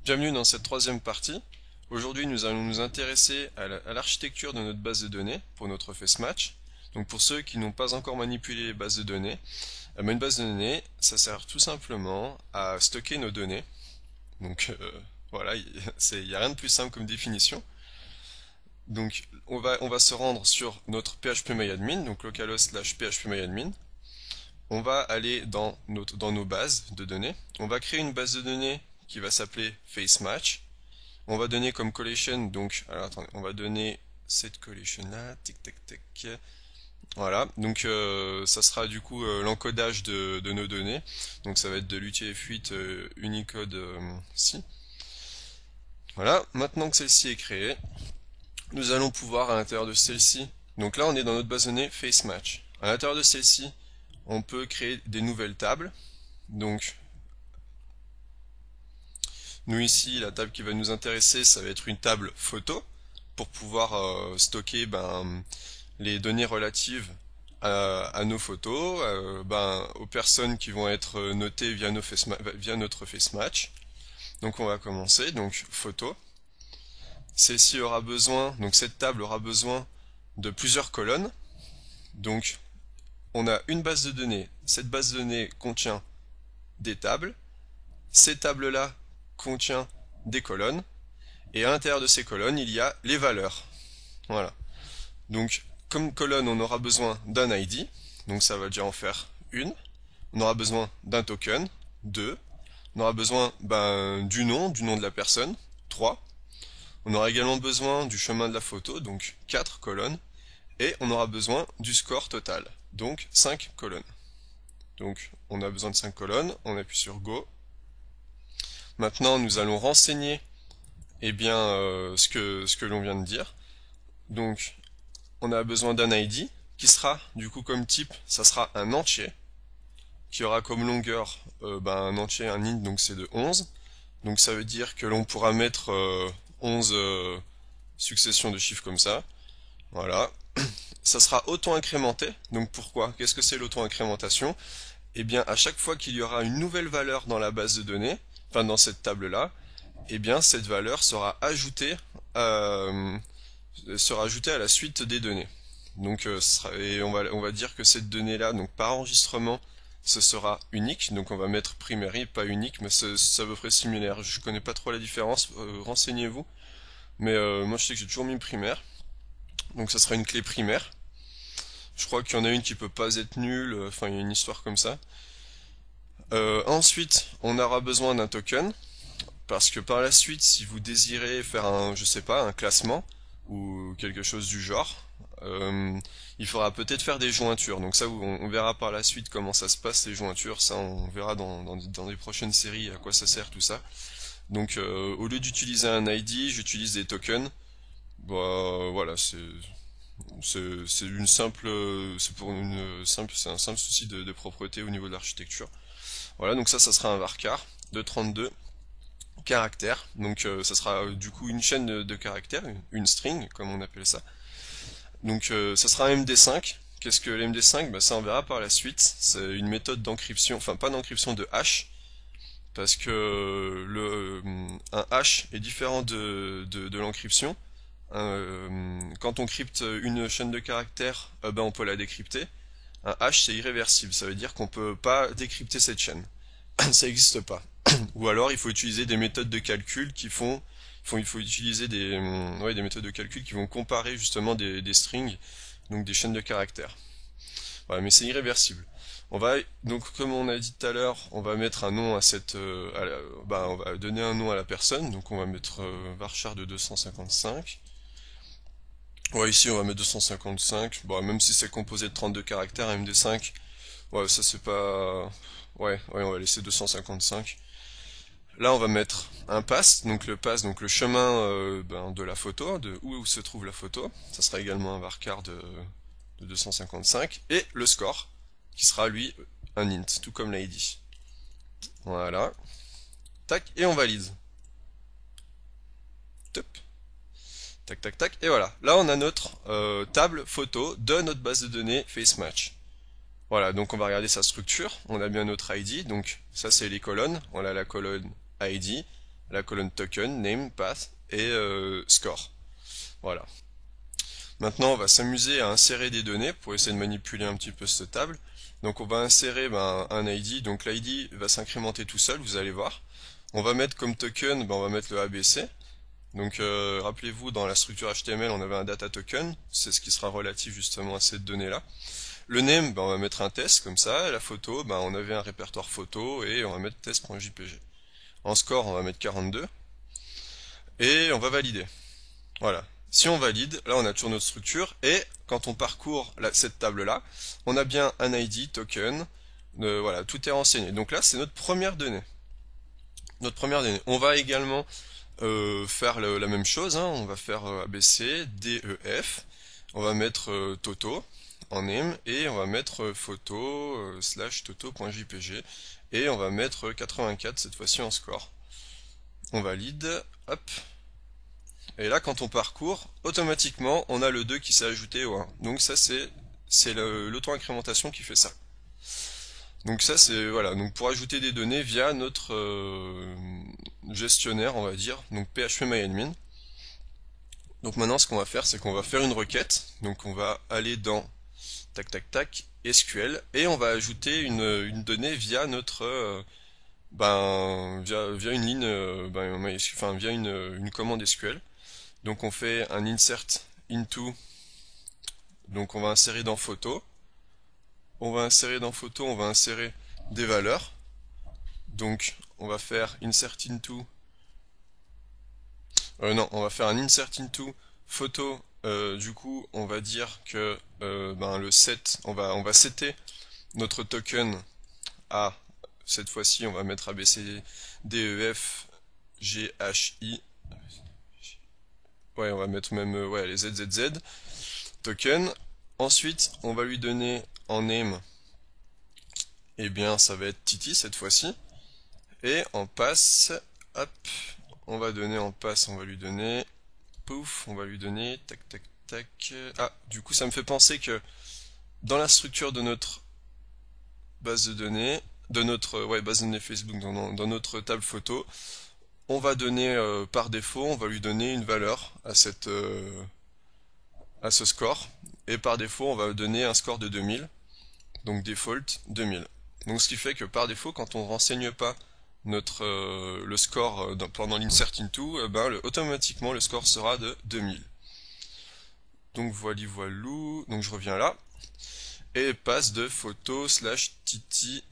Bienvenue dans cette troisième partie. Aujourd'hui, nous allons nous intéresser à l'architecture de notre base de données pour notre FaceMatch. Donc pour ceux qui n'ont pas encore manipulé les bases de données, une base de données, ça sert tout simplement à stocker nos données. Donc voilà, il n'y a rien de plus simple comme définition. Donc on va se rendre sur notre phpMyAdmin, donc localhost/phpMyAdmin. On va aller dans nos bases de données. On va créer une base de données qui va s'appeler FaceMatch. On va donner comme collection, donc, alors attendez, on va donner cette collection là, tic tac tac. Voilà, donc ça sera du coup l'encodage de nos données. Donc ça va être de l'UTF-8 Unicode C. Voilà, maintenant que celle-ci est créée, nous allons pouvoir à l'intérieur de celle-ci, donc là on est dans notre base de données FaceMatch. À l'intérieur de celle-ci, on peut créer des nouvelles tables. Donc nous ici, la table qui va nous intéresser, ça va être une table photo pour pouvoir stocker les données relatives à nos photos, aux personnes qui vont être notées via notre FaceMatch. Donc on va commencer, donc photo. Celle-ci aura besoin, donc cette table aura besoin de plusieurs colonnes. Donc on a une base de données. Cette base de données contient des tables. Ces tables-là contient des colonnes. Et à l'intérieur de ces colonnes, il y a les valeurs. Voilà. Donc, comme colonne, on aura besoin d'un ID. Donc ça va déjà en faire une. On aura besoin d'un token, 2. On aura besoin du nom de la personne, 3. On aura également besoin du chemin de la photo, donc 4 colonnes. Et on aura besoin du score total, donc 5 colonnes. Donc on a besoin de 5 colonnes, on appuie sur Go. Maintenant nous allons renseigner ce que l'on vient de dire. Donc on a besoin d'un ID qui sera du coup comme type, ça sera un entier, qui aura comme longueur un entier, un int, donc c'est de 11. Donc ça veut dire que l'on pourra mettre 11 successions de chiffres comme ça. Voilà. Ça sera auto-incrémenté. Donc pourquoi? Qu'est-ce que c'est l'auto-incrémentation? Eh bien, à chaque fois qu'il y aura une nouvelle valeur dans la base de données, enfin dans cette table-là, eh bien cette valeur sera ajoutée à la suite des données. Donc on va dire que cette donnée-là, donc par enregistrement, ce sera unique. Donc on va mettre primary, pas unique, mais c'est à peu près similaire. Je connais pas trop la différence, renseignez-vous. Mais moi je sais que j'ai toujours mis primaire. Donc ça sera une clé primaire. Je crois qu'il y en a une qui peut pas être nulle, enfin il y a une histoire comme ça. Ensuite, on aura besoin d'un token, parce que par la suite, si vous désirez faire je sais pas, un classement, ou quelque chose du genre, il faudra peut-être faire des jointures. Donc ça, on verra par la suite comment ça se passe, les jointures, ça on verra dans les prochaines séries à quoi ça sert tout ça. Donc au lieu d'utiliser un ID, j'utilise des tokens. Voilà, c'est une simple, c'est un simple souci de propreté au niveau de l'architecture. Voilà, donc ça sera un varchar de 32 caractères. Donc ça sera du coup une chaîne de caractères, une string comme on appelle ça. Donc ça sera un MD5. Qu'est-ce que l'MD5? Ça on verra par la suite. C'est une méthode d'encryption, enfin pas d'encryption, de hash, parce que un hash est différent de l'encryption. Quand on crypte une chaîne de caractères, on peut la décrypter. Un hash c'est irréversible, ça veut dire qu'on peut pas décrypter cette chaîne. Ça n'existe pas. Ou alors il faut utiliser des méthodes de calcul il faut utiliser des méthodes de calcul qui vont comparer justement des strings, donc des chaînes de caractères. Voilà, mais c'est irréversible. Donc comme on a dit tout à l'heure, on va mettre un nom à on va donner un nom à la personne, donc on va mettre varchar de 255. Ouais, ici on va mettre 255. Bon, même si c'est composé de 32 caractères, MD5, ouais, ça c'est pas. Ouais, on va laisser 255. Là, on va mettre un pass, donc le chemin de la photo, de où se trouve la photo. Ça sera également un varchar de 255. Et le score, qui sera lui un int, tout comme l'ID. Voilà. Tac, et on valide. Top. Tac, tac, tac. Et voilà. Là, on a notre table photo de notre base de données FaceMatch. Voilà, donc on va regarder sa structure. On a bien notre ID. Donc ça, c'est les colonnes. On a la colonne ID. la colonne token, name, path et score. Voilà. Maintenant, on va s'amuser à insérer des données pour essayer de manipuler un petit peu cette table. Donc on va insérer un ID, donc l'ID va s'incrémenter tout seul, vous allez voir. On va mettre comme token, on va mettre le ABC. Donc rappelez-vous, dans la structure HTML, on avait un data token, c'est ce qui sera relatif justement à cette donnée-là. Le name, on va mettre un test comme ça, et la photo, on avait un répertoire photo et on va mettre test.jpg. En score, on va mettre 42 et on va valider. Voilà. Si on valide, là on a toujours notre structure et quand on parcourt cette table-là, on a bien un ID, token, voilà, tout est renseigné. Donc là, c'est notre première donnée. Notre première donnée. On va également faire la même chose, hein. On va faire ABC, DEF, on va mettre Toto en name et on va mettre photo slash toto.jpg et on va mettre 84 cette fois-ci en score. On valide, hop. Et là, quand on parcourt, automatiquement, on a le 2 qui s'est ajouté au 1. Donc ça, c'est l'auto-incrémentation qui fait ça. Donc ça, c'est voilà. Donc pour ajouter des données via notre gestionnaire, on va dire, donc phpMyAdmin. Donc maintenant, ce qu'on va faire, c'est qu'on va faire une requête. Donc on va aller dans tac tac tac SQL et on va ajouter une donnée via notre via une ligne, via une commande SQL. Donc on fait un insert into, donc on va insérer dans photo. On va insérer dans photo, on va insérer des valeurs. Donc on va faire insert into, non, on va faire un insert into photo. Du coup, on va dire que le set, on va setter notre token à, cette fois-ci, on va mettre ABC, DEF, GHI. Ouais, on va mettre même les ZZZ token. Ensuite, on va lui donner en name, eh bien, ça va être Titi cette fois-ci. Et en passe, hop, on va donner en passe, on va lui donner, pouf, on va lui donner, tac, tac, tac. Ah, du coup, ça me fait penser que dans la structure de notre base de données, de notre base de données Facebook, dans notre table photo, on va donner par défaut, on va lui donner une valeur à à ce score. Et par défaut, on va donner un score de 2000. Donc default 2000. Donc ce qui fait que par défaut, quand on ne renseigne pas le score pendant l'insert into, automatiquement le score sera de 2000. Donc voilou. Donc je reviens là. Et passe de photo slash titi.jpg.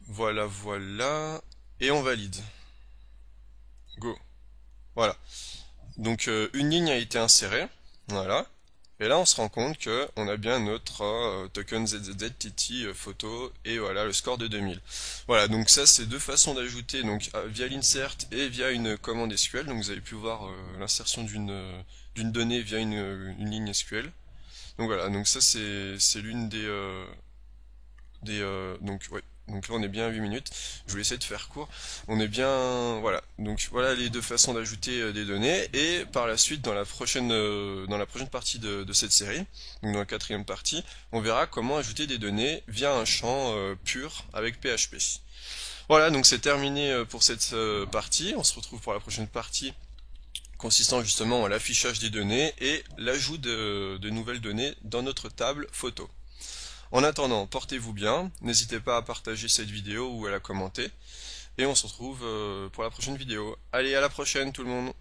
Voilà. Et on valide. Go. Voilà. Donc une ligne a été insérée. Voilà. Et là, on se rend compte que on a bien notre token ZZZ Titi photo et voilà le score de 2000. Voilà, donc ça c'est deux façons d'ajouter donc via l'insert et via une commande SQL. Donc vous avez pu voir l'insertion d'une donnée via une ligne SQL. Donc voilà, donc ça c'est l'une donc ouais. Donc là on est bien à 8 minutes, je vais essayer de faire court. On est bien, voilà. Donc voilà les deux façons d'ajouter des données. Et par la suite, dans la prochaine partie de cette série, donc dans la quatrième partie, on verra comment ajouter des données via un champ pur avec PHP. Voilà, donc c'est terminé pour cette partie. On se retrouve pour la prochaine partie consistant justement à l'affichage des données et l'ajout de nouvelles données dans notre table photo. En attendant, portez-vous bien, n'hésitez pas à partager cette vidéo ou à la commenter, et on se retrouve pour la prochaine vidéo. Allez, à la prochaine tout le monde!